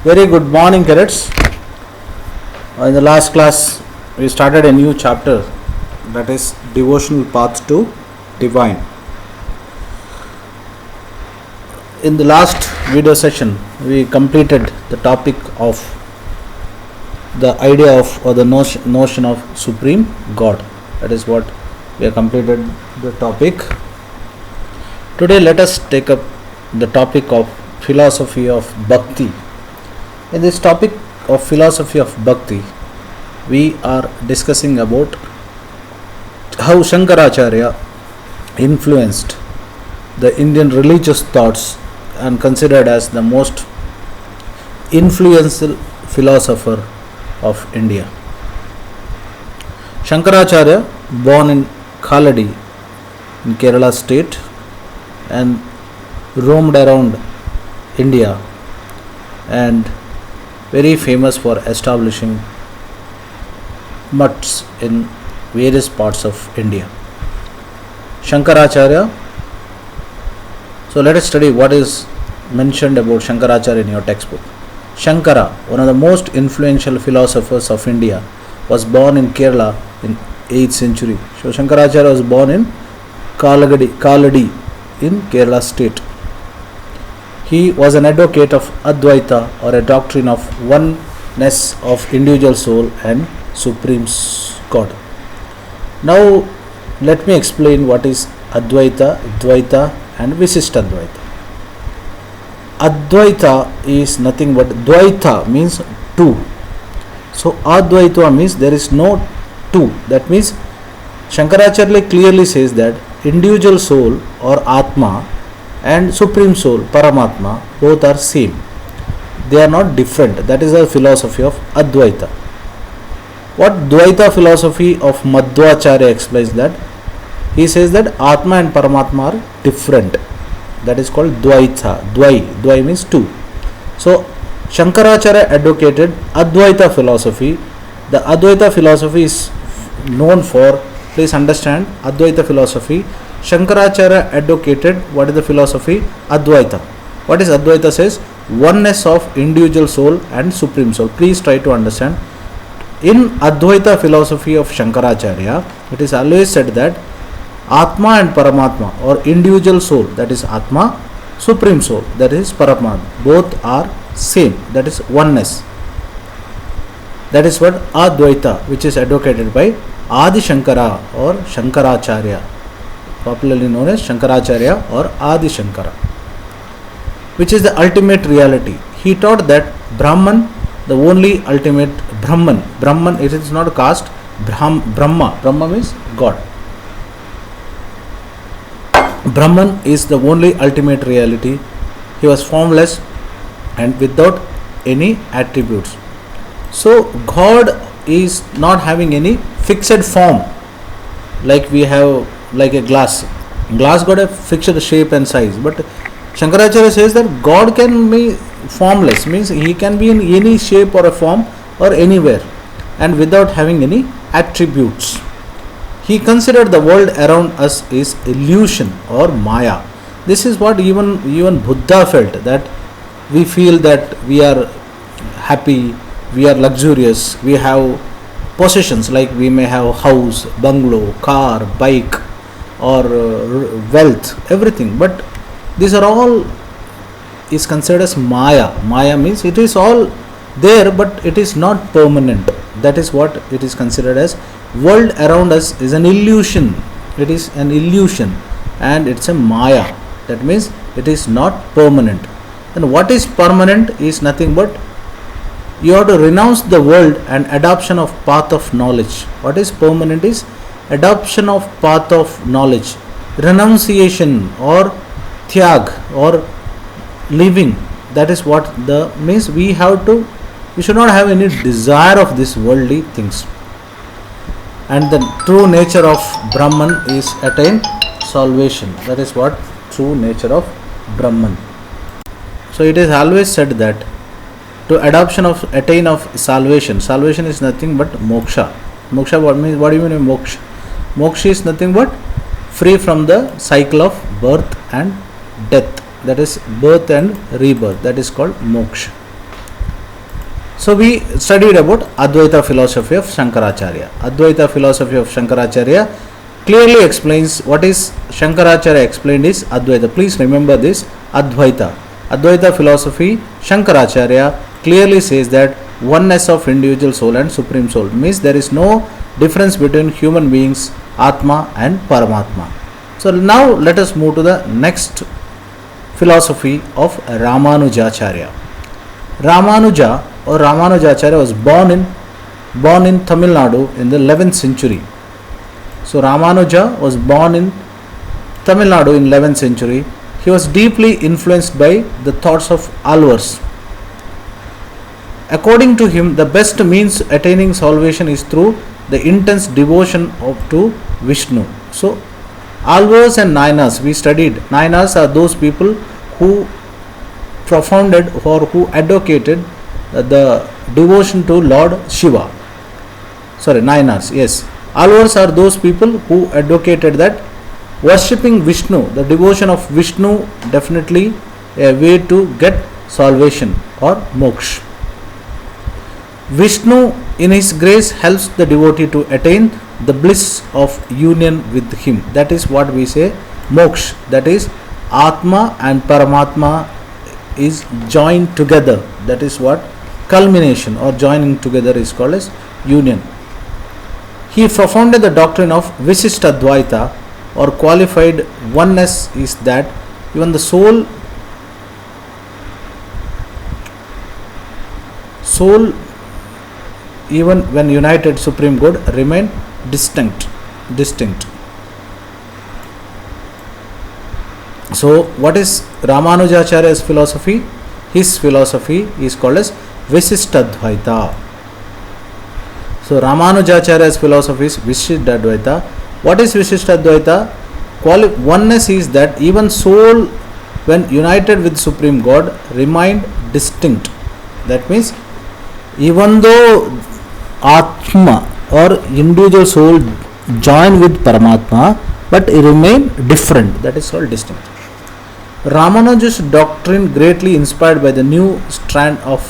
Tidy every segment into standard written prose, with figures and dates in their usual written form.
Very good morning, cadets. In the last class, we started a new chapter, that is Devotional Path to Divine. In the last video session, we completed the topic of the idea of or the notion of Supreme God. That is what we have completed the topic. Today, let us take up the topic of philosophy of Bhakti. In this topic of philosophy of Bhakti, we are discussing about how Shankaracharya influenced the Indian religious thoughts and considered as the most influential philosopher of India. Shankaracharya, born in Khaladi in Kerala state and roamed around India and very famous for establishing mutts in various parts of India. Shankaracharya. So let us study what is mentioned about Shankaracharya in your textbook. Shankara, one of the most influential philosophers of India, was born in Kerala in 8th century. So Shankaracharya was born in Khaladi in Kerala state. He was an advocate of Advaita, or a doctrine of oneness of individual soul and Supreme God. Now let me explain what is Advaita, Dvaita and Visishtadvaita. Advaita is nothing but Dvaita means two. So Advaita means there is no two. That means Shankaracharya clearly says that individual soul or Atma and Supreme Soul, Paramatma, both are same. They are not different. That is the philosophy of Advaita. What Dvaita philosophy of Madhvacharya explains that he says that Atma and Paramatma are different. That is called Dvaita. Dvai means two. So Shankaracharya advocated Advaita philosophy. The Advaita philosophy is known for, please understand, Advaita philosophy. Shankaracharya advocated what is the philosophy? Advaita. What is Advaita says? Oneness of individual soul and Supreme Soul. Please try to understand. In Advaita philosophy of Shankaracharya, it is always said that Atma and Paramatma, or individual soul, that is Atma, Supreme Soul, that is Paramatma, both are same, that is oneness. That is what Advaita, which is advocated by Adi Shankara or Shankaracharya, popularly known as Shankaracharya or Adi Shankara, which is the ultimate reality. He taught that Brahman, the only ultimate Brahman, it is not caste, Brahma means God. Brahman is the only ultimate reality. He was formless and without any attributes. So God is not having any fixed form like we have, like a glass got a fixed shape and size, but Shankaracharya says that God can be formless, means he can be in any shape or a form or anywhere and without having any attributes. He considered the world around us is illusion or Maya. This is what even Buddha felt, that we feel that we are happy, we are luxurious, we have possessions, like we may have house, bungalow, car, bike or wealth, everything, but these are all is considered as Maya. Maya means it is all there but it is not permanent. That is what it is considered as. World around us is an illusion. It is an illusion and it's a Maya. That means it is not permanent. And what is permanent is nothing but you have to renounce the world and adoption of path of knowledge. What is permanent is adoption of path of knowledge, renunciation or tyag or living. That is what the means. We should not have any desire of these worldly things. And the true nature of Brahman is attain salvation. That is what true nature of Brahman. So it is always said that to adoption of attain of salvation. Salvation is nothing but moksha. Moksha, what means? What do you mean moksha? Moksha is nothing but free from the cycle of birth and death. That is birth and rebirth. That is called moksha. So we studied about Advaita philosophy of Shankaracharya. Advaita philosophy of Shankaracharya clearly explains what is Shankaracharya explained is Advaita. Please remember this Advaita. Advaita philosophy Shankaracharya clearly says that oneness of individual soul and supreme soul, means there is no difference between human beings, Atma and Paramatma. So now let us move to the next philosophy of Ramanujacharya. Ramanuja or Ramanujacharya was born in Tamil Nadu in the 11th century. So Ramanuja was born in Tamil Nadu in 11th century. He was deeply influenced by the thoughts of Alvars. According to him, the best means attaining salvation is through the intense devotion to Vishnu. So Alvars and Nayanas, we studied. Nayanas are those people who propounded or who advocated the devotion to Lord Shiva. Sorry, Nayanas, yes. Alvars are those people who advocated that worshipping Vishnu, the devotion of Vishnu, definitely a way to get salvation or moksha. Vishnu in his grace helps the devotee to attain the bliss of union with him. That is what we say moksha. That is Atma and Paramatma is joined together. That is what culmination or joining together is called as union. He propounded the doctrine of Visishtadvaita or qualified oneness, is that even the soul even when united supreme good remain distinct. So what is Ramanujacharya's philosophy? His philosophy is called as Visishtadvaita. So Ramanujacharya's philosophy is Visishtadvaita. What is Visishtadvaita? Oneness is that even soul when united with supreme God remained distinct. That means even though Atma or individual soul join with Paramatma, but it remain different. That is called distinct. Ramanuja's doctrine greatly inspired by the new strand of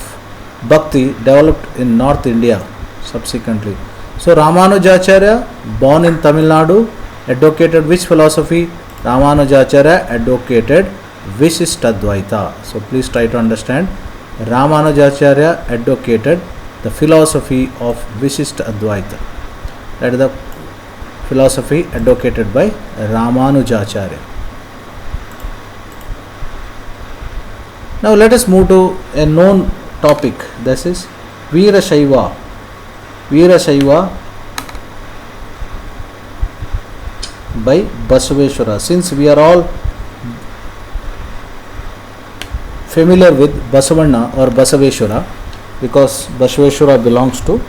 Bhakti developed in North India subsequently. So Ramanujacharya, born in Tamil Nadu, advocated which philosophy? Ramanujacharya advocated Visishtadvaita. So please try to understand. Ramanujacharya advocated the philosophy of Visishtadvaita. That is the philosophy advocated by Ramanujacharya. Now let us move to a known topic. This is Veerashaiva. Veerashaiva by Basaveshwara. Since we are all familiar with Basavanna or Basaveshwara, because Basaveshwara belongs to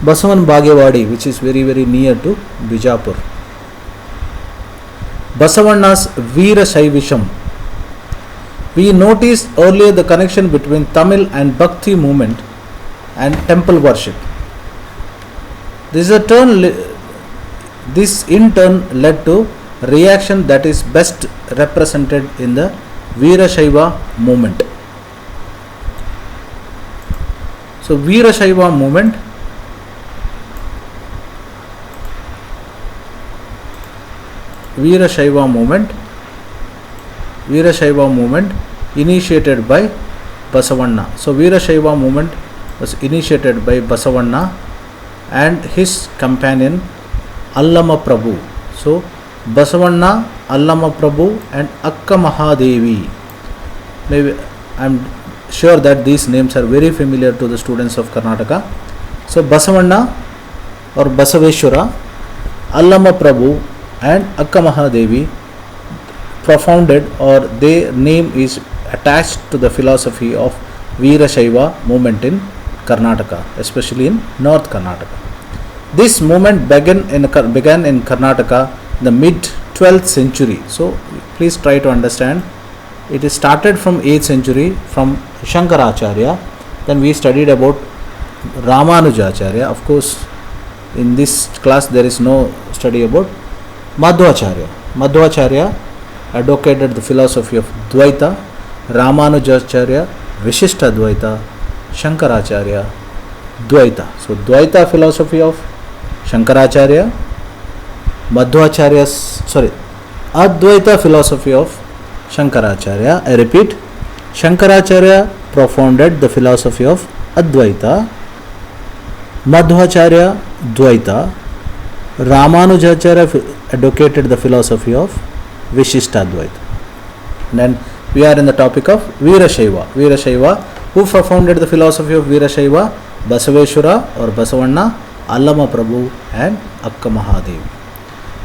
Basavan Bhagyavadi, which is very near to Bijapur. Basavanna's Veerashaivisham. We noticed earlier the connection between Tamil and Bhakti movement and temple worship. This in turn led to reaction that is best represented in the Veerashaiva movement. So Veerashaiva movement initiated by Basavanna. So Veerashaiva movement was initiated by Basavanna and his companion Allama Prabhu. So Basavanna, Allama Prabhu and Akka Mahadevi. Maybe I am sure that these names are very familiar to the students of Karnataka. So Basavanna or Basaveshwara, Allama Prabhu and Akka Mahadevi propounded, or their name is attached to the philosophy of Veerashaiva movement in Karnataka, especially in North Karnataka. This movement began in Karnataka in the mid 12th century. So please try to understand. It is started from 8th century from Shankaracharya. Then we studied about Ramanujacharya. Of course, in this class there is no study about Madhvacharya. Madhvacharya advocated the philosophy of Dvaita, Ramanujacharya Vishishtadvaita, Shankaracharya, Dvaita. So Dvaita philosophy of Shankaracharya, Advaita philosophy of Shankaracharya. I repeat, Shankaracharya propounded the philosophy of Advaita, Madhvacharya Dvaita, Ramanujacharya advocated the philosophy of Vishishtadvaita. Then we are in the topic of Veerashaiva. Veerashaiva, who propounded the philosophy of Veerashaiva? Basaveshwara or Basavanna, Allama Prabhu and Akka Mahadevi.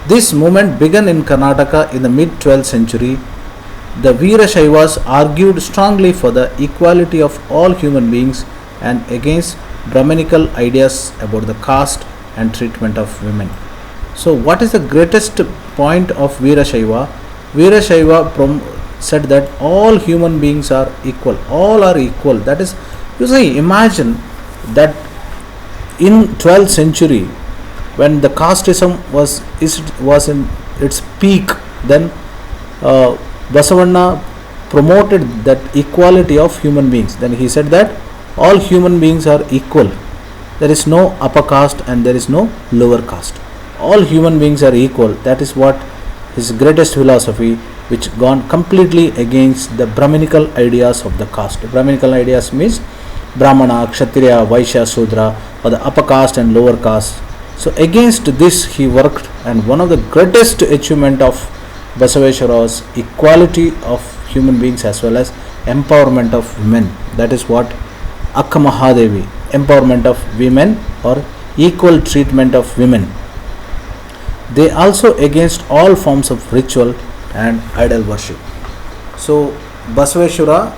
This movement began in Karnataka in the mid-12th century. The Veerashaivas argued strongly for the equality of all human beings and against Brahminical ideas about the caste and treatment of women. So what is the greatest point of Veerashaiva? Veerashaiva said that all human beings are equal. All are equal. That is, you see, imagine that in 12th century, when the casteism was in its peak, then Basavanna promoted that equality of human beings. Then he said that all human beings are equal. There is no upper caste and there is no lower caste. All human beings are equal. That is what his greatest philosophy, which gone completely against the Brahminical ideas of the caste. Brahminical ideas means Brahmana, Kshatriya, Vaishya, Sudra, or the upper caste and lower caste. So against this he worked, and one of the greatest achievement of Basaveshwara was equality of human beings as well as empowerment of women. That is what Akka Mahadevi, empowerment of women or equal treatment of women. They also against all forms of ritual and idol worship. So Basaveshwara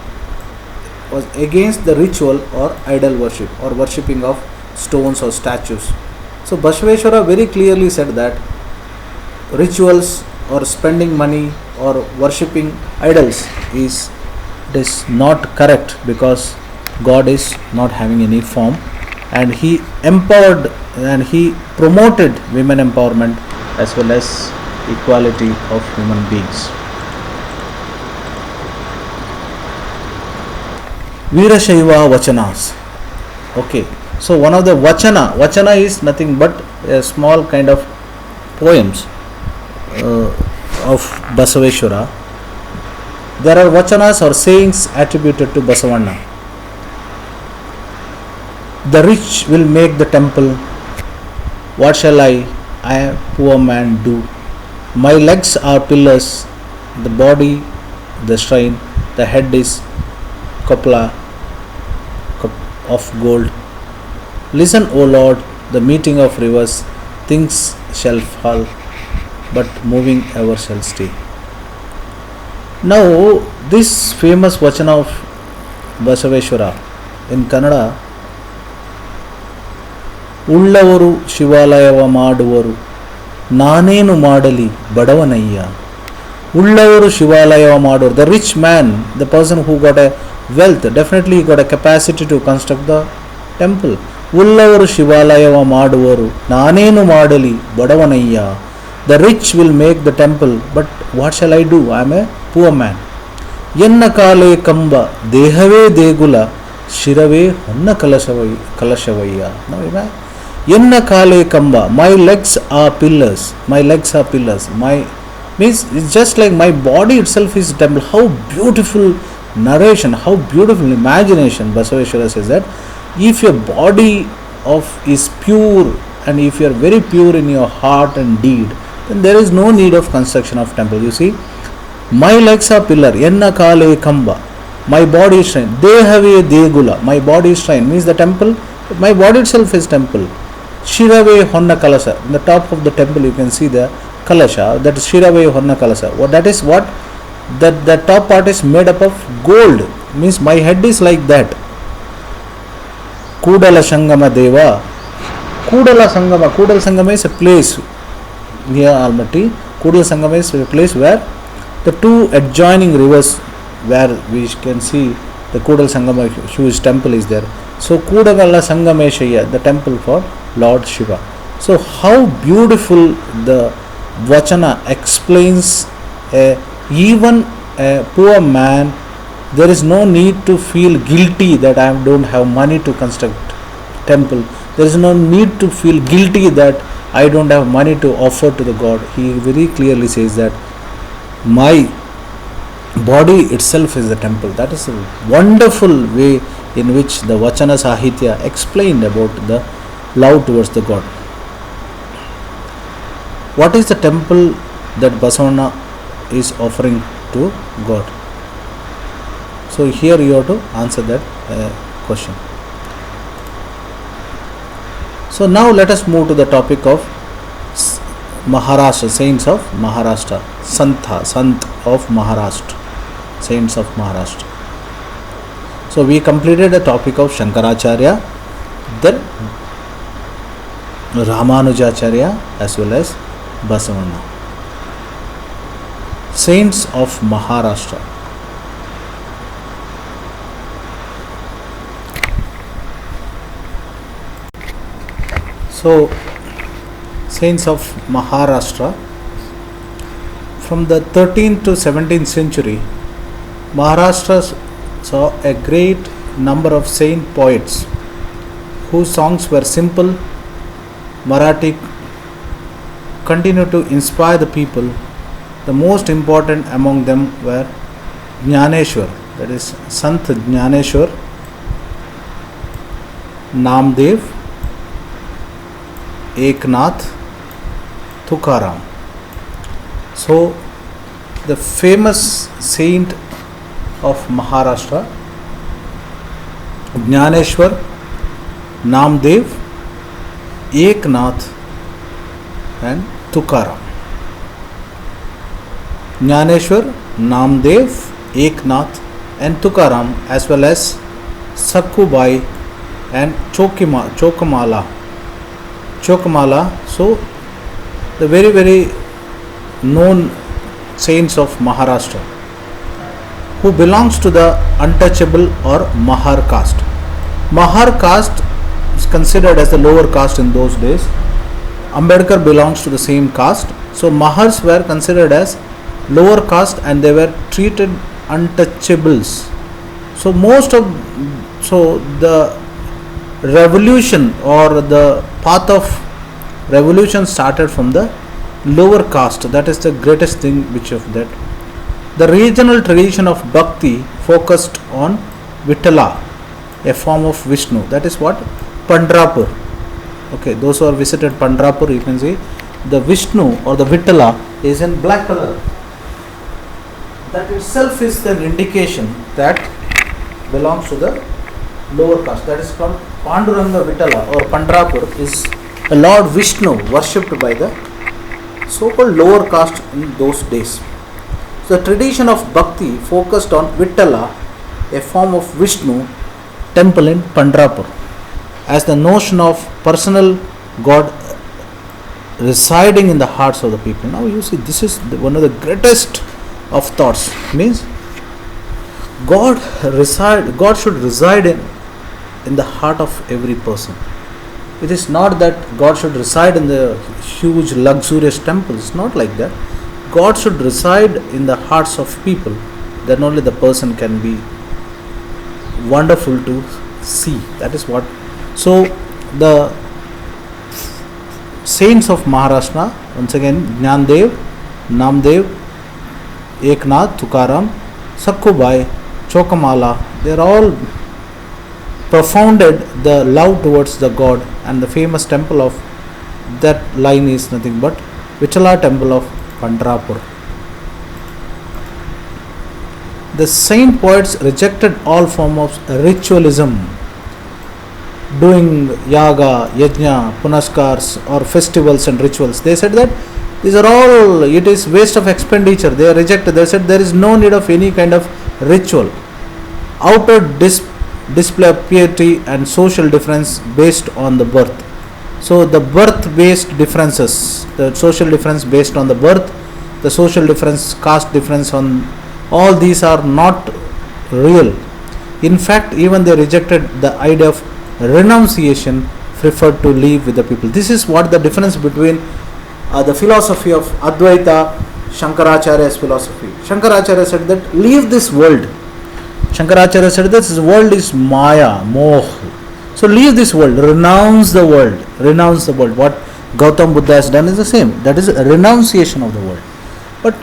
was against the ritual or idol worship or worshipping of stones or statues. So Basaveshwara very clearly said that rituals or spending money or worshipping idols is not correct, because God is not having any form, and he empowered and he promoted women empowerment as well as equality of human beings. Veerashaiva Vachanas. Okay, so one of the Vachana is nothing but a small kind of poems of Basaveshwara. There are Vachanas or sayings attributed to Basavanna. The rich will make the temple. What shall I, a poor man, do? My legs are pillars, the body the shrine, the head is cupola of gold. Listen, O Lord, the meeting of rivers, things shall fall, but moving ever shall stay. Now, this famous Vachana of Basaveshwara in Kannada, ಉಳ್ಳವರು ಶಿವಾಲಯವ ಮಾಡುವರು ನಾನೇನು ಮಾಡಲಿ ಬಡವನಯ್ಯ. ಉಳ್ಳವರು ಶಿವಾಲಯವ ಮಾಡುವರು. The rich man, the person who got a wealth, definitely he got a capacity to construct the temple. ಉಳ್ಳವರು ಶಿವಾಲಯವ ಮಾಡುವರು ನಾನೇನು ಮಾಡಲಿ ಬಡವನಯ್ಯ. The rich will make the temple, but what shall I do? I am a poor man. ಎನ್ನ ಕಾಲೇ ಕಂಬ ದೇಹವೇ ದೇಗುಲ ಶಿರವೇ ಹೊನ್ನ ಕಲಶವಯ್ಯ. Now imagine. Yenna kale kamba, my legs are pillars. My legs are pillars. My means it's just like my body itself is temple. How beautiful narration, how beautiful imagination. Basaveshwara says that if your body is pure and if you are very pure in your heart and deed, then there is no need of construction of temple. You see, my legs are pillar. Yenna kale kamba, my body is shrine. Dehave degula, my body is shrine means the temple. My body itself is temple. Shirave Honna Kalasha. In the top of the temple you can see the Kalasha. That is Shirave Honna Kalasha. What that is what? That top part is made up of gold. Means my head is like that. Kudala Sangama Deva. Kudala Sangama is a place near Almaty. Kudala Sangama is a place where the two adjoining rivers, where we can see the Kudala Sangama huge temple is there. So Kudagala Sangameshaya, the temple for Lord Shiva. So how beautiful the Vachana explains even a poor man There is no need to feel guilty that I don't have money to construct temple. There is no need to feel guilty that I don't have money to offer to the God. He very clearly says that my body itself is the temple. That is a wonderful way in which the Vachana Sahitya explained about the love towards the God. What is the temple that Basavana is offering to God? So here you have to answer that question. So now let us move to the topic of Maharashtra, saints of Maharashtra, Sant of Maharashtra, saints of Maharashtra. So we completed the topic of Shankaracharya, then Ramanujacharya as well as Basavana. Saints of Maharashtra. So, saints of Maharashtra, from the 13th to 17th century, Maharashtra saw a great number of saint poets whose songs were simple, Marathi, continued to inspire the people. The most important among them were Jnaneshwar, that is Sant Jnaneshwar, Namdev, Eknath, Tukaram. So, the famous saint of Maharashtra, Jnaneshwar, Namdev, Eknath and Tukaram. Jnaneshwar, Namdev, Eknath and Tukaram, as well as Sakkubai and Chokamala. So the very, very known saints of Maharashtra, who belongs to the untouchable or Mahar caste. Mahar caste is considered as the lower caste in those days. Ambedkar belongs to the same caste. So Mahars were considered as lower caste and they were treated untouchables. So the revolution or the path of revolution started from the lower caste. That is the greatest thing which of that. The regional tradition of Bhakti focused on Vittala, a form of Vishnu. That is what? Pandrapur. Okay, those who are visited Pandrapur, you can see the Vishnu or the Vittala is in black color. That itself is an indication that belongs to the lower caste. That is from Panduranga Vittala or Pandrapur is a Lord Vishnu worshipped by the so-called lower caste in those days. So the tradition of Bhakti focused on Vittala, a form of Vishnu, temple in Pandrapur, as the notion of personal God residing in the hearts of the people. Now you see, this is one of the greatest of thoughts. Means God should reside in the heart of every person. It is not that God should reside in the huge luxurious temples. Not like that. God should reside in the hearts of people. Then only the person can be wonderful to see. That is what. So the saints of Maharashtra, once again, Jnandev, Namdev, Eknath, Tukaram, Sakkubai, Chokamala, they are all profounded the love towards the God, and the famous temple of that line is nothing but Vittala temple of Pandrapur. The saint poets rejected all form of ritualism, doing yaga, yajna, punaskars or festivals and rituals. They said that these are all, it is waste of expenditure. They are rejected. They said there is no need of any kind of ritual. Outer display of piety and social difference based on the birth. So the birth based differences, the social difference based on the birth, the social difference, caste difference, on all these are not real. In fact, even they rejected the idea of renunciation, preferred to live with the people. This is what the difference between the philosophy of Advaita, Shankaracharya's philosophy. Shankaracharya said that leave this world, Shankaracharya said this world is maya, moh. So leave this world, renounce the world, renounce the world. What Gautam Buddha has done is the same, that is a renunciation of the world. But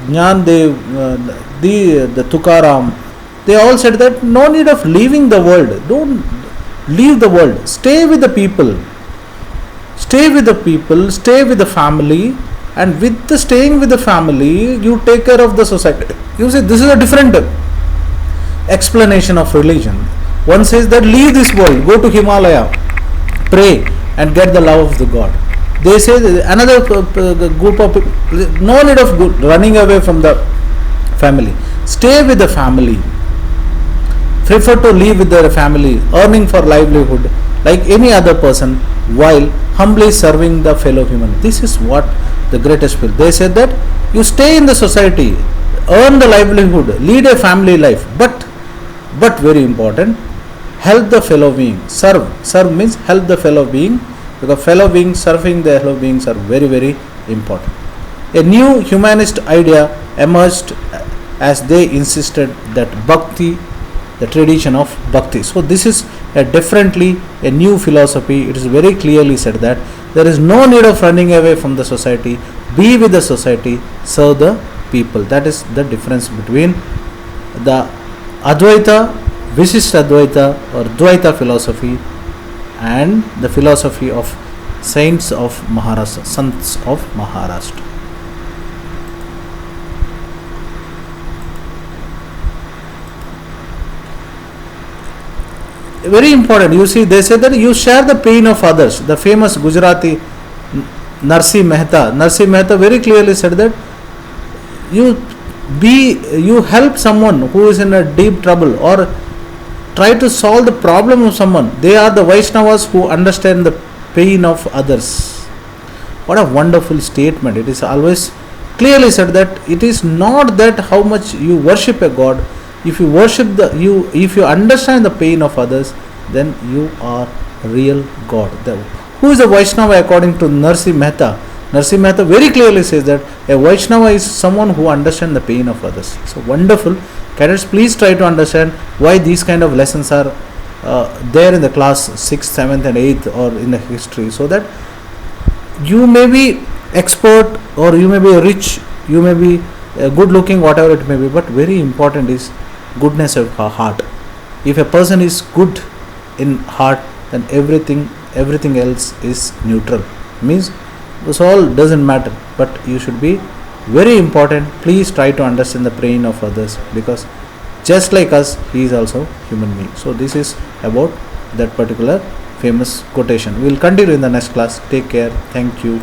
Jnandev, the Tukaram, they all said that no need of leaving the world, don't leave the world, stay with the people, stay with the people, stay with the family, and with the staying with the family, you take care of the society. You see, this is a different explanation of religion. One says that leave this world, go to Himalaya, pray and get the love of the God. They say another group of people, no need of running away from the family, stay with the family, prefer to live with their family, earning for livelihood like any other person while humbly serving the fellow human. This is what the greatest spirit. They said that you stay in the society, earn the livelihood, lead a family life, but very important, help the fellow being. Serve means help the fellow being, because fellow beings, serving the fellow beings are very, very important. A new humanist idea emerged as they insisted that bhakti, the tradition of bhakti. So this is a new philosophy. It is very clearly said that there is no need of running away from the society, be with the society, serve the people. That is the difference between the Advaita, Visishta Advaita or Dvaita philosophy and the philosophy of saints of Maharashtra, sons of Maharashtra. Very important. You see, they say that you share the pain of others. The famous Gujarati Narsi Mehta very clearly said that you help someone who is in a deep trouble or try to solve the problem of someone. They are the Vaishnavas who understand the pain of others. What a wonderful statement. It is always clearly said that it is not that how much you worship a god. If you worship if you understand the pain of others, then you are real God. Who is a Vaishnava according to Narsi Mehta? Narsi Mehta very clearly says that a Vaishnava is someone who understands the pain of others. So wonderful. Cadets, please try to understand why these kind of lessons are there in the class 6th, 7th and 8th or in the history, so that you may be expert or you may be rich, you may be good looking, whatever it may be, but very important is goodness of heart. If a person is good in heart, then everything else is neutral. Means this all doesn't matter, but you should be very important. Please try to understand the pain of others, because just like us, he is also human being. So this is about that particular famous quotation. We will continue in the next class. Take care. Thank you.